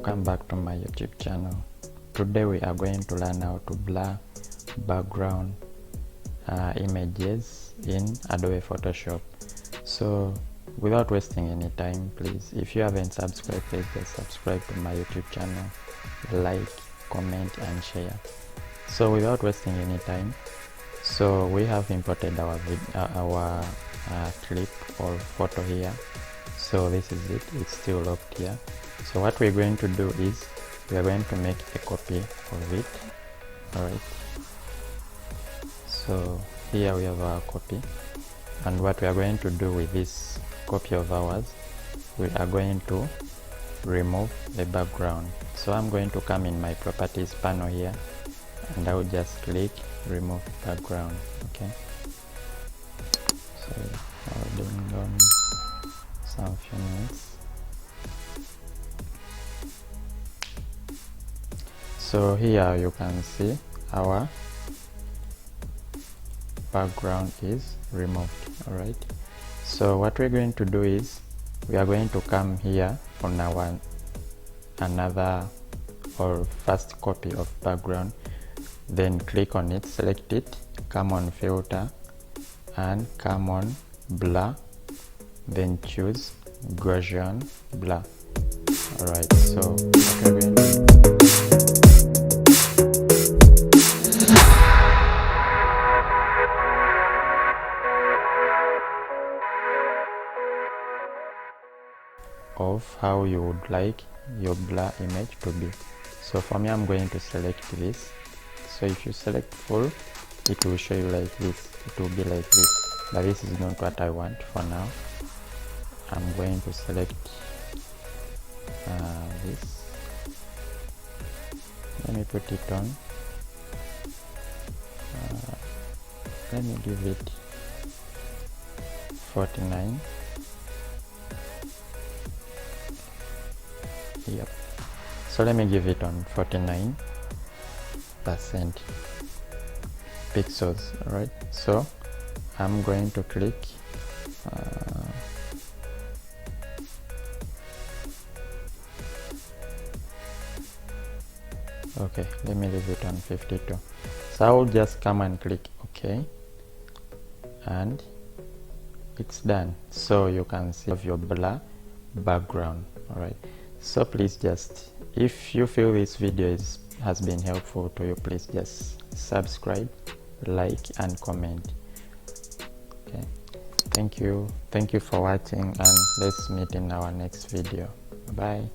welcome back to my YouTube channel. Today we are going to learn how to blur background images in Adobe Photoshop. So without wasting any time, please, if you haven't subscribed, please just subscribe to my YouTube channel, like, comment and share. So without wasting any time, so we have imported our clip or photo here. So this is it, it's still locked here. So what we're going to do is we are going to make a copy of it. Alright, so here we have our copy, and what we are going to do with this copy of ours, we are going to remove the background. So I'm going to come in my properties panel here, and I will just click remove background. Okay, so I'll bring on some few minutes. So here you can see our background is removed. Alright, so what we're going to do is we are going to come here on our another or first copy of background, then click on it, select it, come on filter and come on blur, then choose Gaussian blur. Alright, so what we're going to do, of how you would like your blur image to be. So for me, I'm going to select this. So if you select full, it will show you like this, it will be like this, but this is not what I want for now. I'm going to select this. Let me put it on, let me give it 49. Yep, so let me give it on 49% pixels. Alright, so I'm going to click okay, let me leave it on 52. So I will just come and click OK, and it's done. So you can see of your blur background. Alright, so please just, if you feel this video has been helpful to you, please just subscribe, like and comment. Okay, thank you for watching, and let's meet in our next video. Bye.